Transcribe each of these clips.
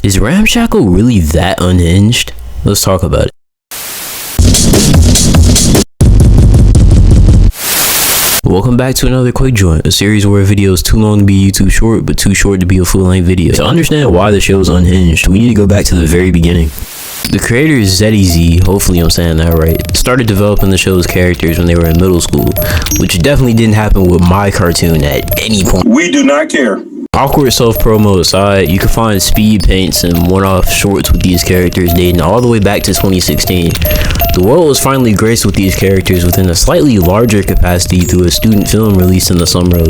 Is Ramshackle really that unhinged? Let's talk about it. Welcome back to another quick joint, a series where a video is too long to be YouTube short, but too short to be a full-length video. To understand why the show is unhinged, we need to go back to the very beginning. The creator ZZ, hopefully I'm saying that right, started developing the show's characters when they were in middle school, which definitely didn't happen with my cartoon at any point. We do not care. Awkward self-promo aside, you can find speed paints and one-off shorts with these characters dating all the way back to 2016. The world was finally graced with these characters within a slightly larger capacity through a student film released in the summer of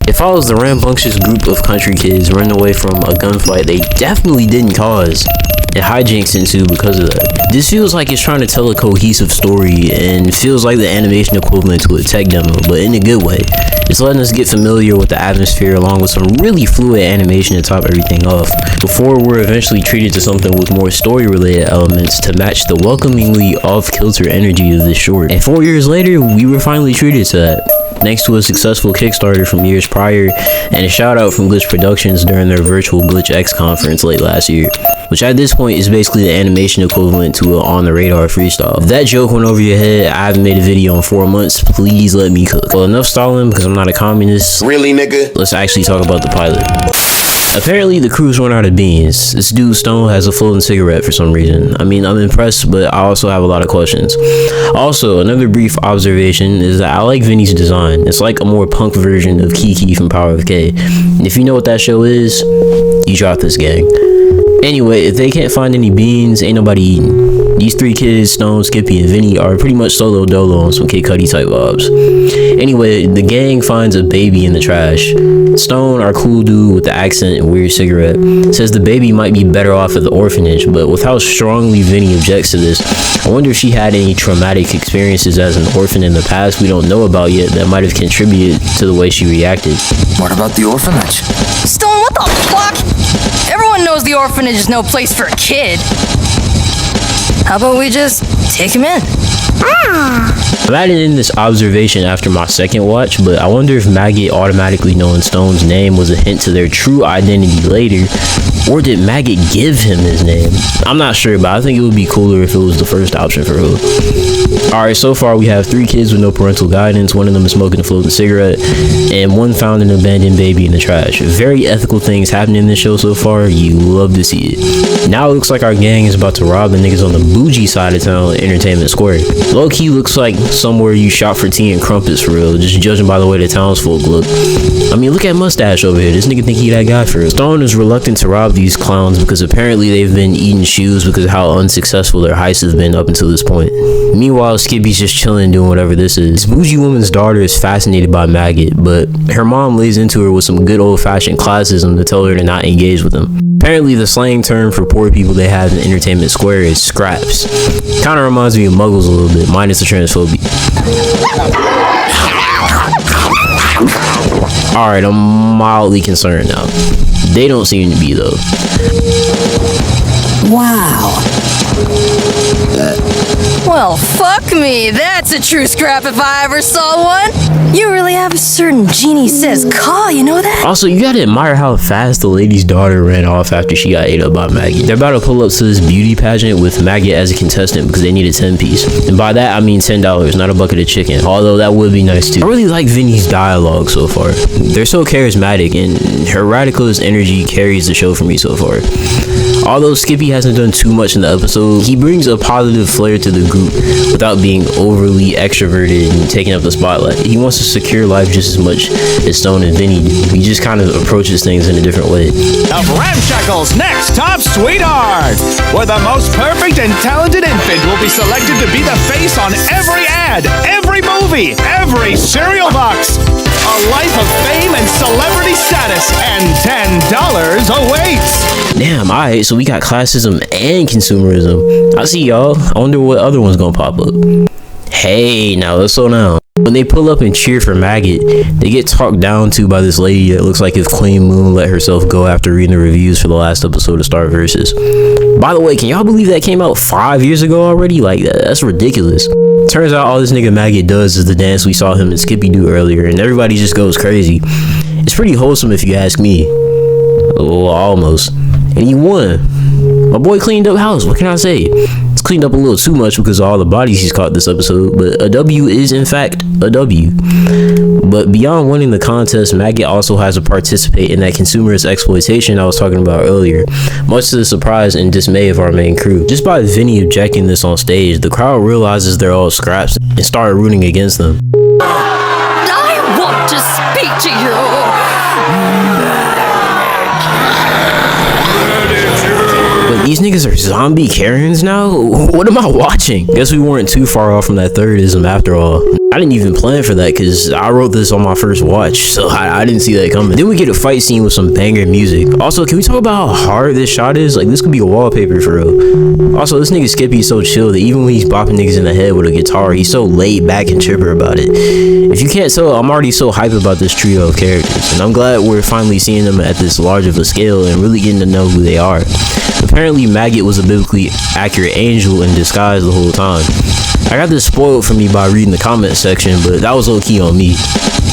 It follows the rambunctious group of country kids running away from a gunfight they definitely didn't cause, and hijinks ensue because of that. This feels like it's trying to tell a cohesive story and feels like the animation equivalent to a tech demo, but in a good way. It's letting us get familiar with the atmosphere along with some really fluid animation to top everything off, before we're eventually treated to something with more story related elements to match the welcomingly off-kilter energy of this short. And 4 years later, we were finally treated to that, thanks to a successful Kickstarter from years prior and a shout out from Glitch Productions during their virtual Glitch X conference late last year, which at this point is basically the animation equivalent to an on the radar freestyle. If that joke went over your head, I haven't made a video in 4 months, please let me cook. Well, enough stalling because I'm not a communist. Really, nigga? Let's actually talk about the pilot. Apparently the crew's run out of beans. This dude Stone has a floating cigarette for some reason. I mean, I'm impressed, but I also have a lot of questions. Also, another brief observation is that I like Vinny's design. It's like a more punk version of Kiki from Power of K. And if you know what that show is, you drop this, gang. Anyway, if they can't find any beans, ain't nobody eating. These three kids, Stone, Skippy, and Vinny, are pretty much solo dolo on some Kid Cudi type vibes. Anyway, the gang finds a baby in the trash. Stone, our cool dude with the accent and weird cigarette, says the baby might be better off at the orphanage, but with how strongly Vinny objects to this, I wonder if she had any traumatic experiences as an orphan in the past we don't know about yet that might have contributed to the way she reacted. What about the orphanage? Stone, what the fuck? Everyone knows the orphanage is no place for a kid. How about we just take him in? I'm adding in this observation after my second watch, but I wonder if Maggot automatically knowing Stone's name was a hint to their true identity later, or did Maggot give him his name? I'm not sure, but I think it would be cooler if it was the first option for real. Alright, so far we have 3 kids with no parental guidance, one of them is smoking a floating cigarette, and one found an abandoned baby in the trash. Very ethical things happening in this show so far, you love to see it. Now it looks like our gang is about to rob the niggas on the bougie side of town, Entertainment Square. Low-key looks like somewhere you shop for tea and crumpets for real, just judging by the way the townsfolk look. I mean, look at Mustache over here, this nigga think he that guy for real. Stone is reluctant to rob these clowns because apparently they've been eating shoes because of how unsuccessful their heist has been up until this point. Meanwhile, Skippy's just chilling doing whatever this is. This bougie woman's daughter is fascinated by Maggot, but her mom lays into her with some good old-fashioned classism to tell her to not engage with him. Apparently the slang term for poor people they have in Entertainment Square is scraps. Kinda reminds me of Muggles a little bit, minus the transphobia. Alright, I'm mildly concerned now. They don't seem to be though. Wow. Well, fuck me. That's a true scrap if I ever saw one. You really have a certain Genie Says call, you know that? Also, you gotta admire how fast the lady's daughter ran off after she got ate up by Maggot. They're about to pull up to this beauty pageant with Maggot as a contestant because they need a 10-piece. And by that, I mean $10, not a bucket of chicken. Although that would be nice too. I really like Vinny's dialogue so far. They're so charismatic and her radicalist energy carries the show for me so far. Although Skippy hasn't done too much in the episode, he brings a positive flair to the group without being overly extroverted and taking up the spotlight. He wants to secure life just as much as Stone and Vinny do. He just kind of approaches things in a different way. Of Ramshackle's next top sweetheart, where the most perfect and talented infant will be selected to be the face on every ad, every movie, every cereal box. A life of fame and celebrity status, and $10 awaits. Damn, alright, so we got classism and consumerism. I see y'all. I wonder what other one's gonna pop up. Hey, now let's slow down. When they pull up and cheer for Maggot, they get talked down to by this lady that looks like if Queen Moon let herself go after reading the reviews for the last episode of Star Versus. By the way, can y'all believe that came out 5 years ago already? Like, that's ridiculous. Turns out all this nigga Maggot does is the dance we saw him and Skippy do earlier, and everybody just goes crazy. It's pretty wholesome if you ask me. Well, almost. and he won. My boy cleaned up house. What can I say? It's cleaned up a little too much because of all the bodies he's caught this episode, but a W is in fact a W. But beyond winning the contest, Maggot also has to participate in that consumerist exploitation I was talking about earlier, much to the surprise and dismay of our main crew. Just by Vinny objecting this on stage, the crowd realizes they're all scraps and start rooting against them. I want to speak to you. But these niggas are zombie Karens now? What am I watching? Guess we weren't too far off from that thirdism after all. I didn't even plan for that because I wrote this on my first watch, so I didn't see that coming. Then we get a fight scene with some banger music. Also, can we talk about how hard this shot is? Like, this could be a wallpaper for real. Also, this nigga Skippy is so chill that even when he's bopping niggas in the head with a guitar, he's so laid back and chipper about it. If you can't tell, I'm already so hyped about this trio of characters, and I'm glad we're finally seeing them at this large of a scale and really getting to know who they are. Apparently, Maggot was a biblically accurate angel in disguise the whole time. I got this spoiled for me by reading the comment section, but that was low-key on me.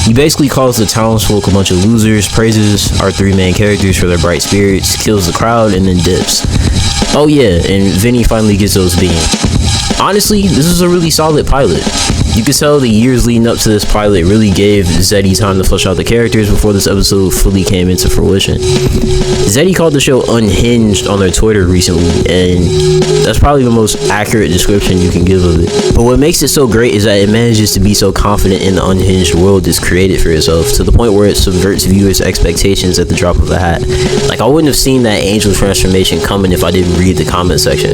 He basically calls the townsfolk a bunch of losers, praises our three main characters for their bright spirits, kills the crowd, and then dips. Oh yeah, and Vinny finally gets those beans. Honestly, this was a really solid pilot. You could tell the years leading up to this pilot really gave Zeddy time to flesh out the characters before this episode fully came into fruition. Zeddy called the show unhinged on their Twitter recently, and that's probably the most accurate description you can give of it. But what makes it so great is that it manages to be so confident in the unhinged world it's created for itself, to the point where it subverts viewers' expectations at the drop of a hat. Like, I wouldn't have seen that angel transformation coming if I didn't read the comment section.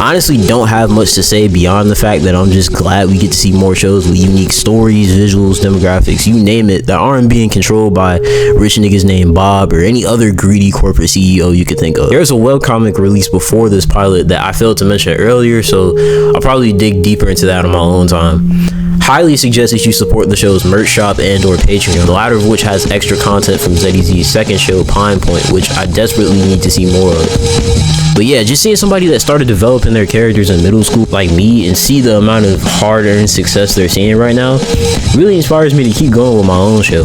I honestly don't have much to say beyond the fact that I'm just glad we get to see more shows with unique stories, visuals, demographics, you name it, that aren't being controlled by rich niggas named Bob or any other greedy corporate CEO you could think of. There's a webcomic released before this pilot that I failed to mention earlier, so I'll probably dig deeper into that on my own time. Highly suggest that you support the show's merch shop and or Patreon, the latter of which has extra content from ZDZ's second show, Pine Point, which I desperately need to see more of. But yeah, just seeing somebody that started developing their characters in middle school like me and see the amount of hard-earned success they're seeing right now really inspires me to keep going with my own show.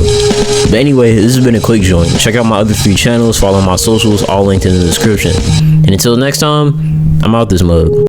But anyway, this has been a quick joint. Check out my other 3 channels, follow my socials, all linked in the description. And until next time, I'm out this mug.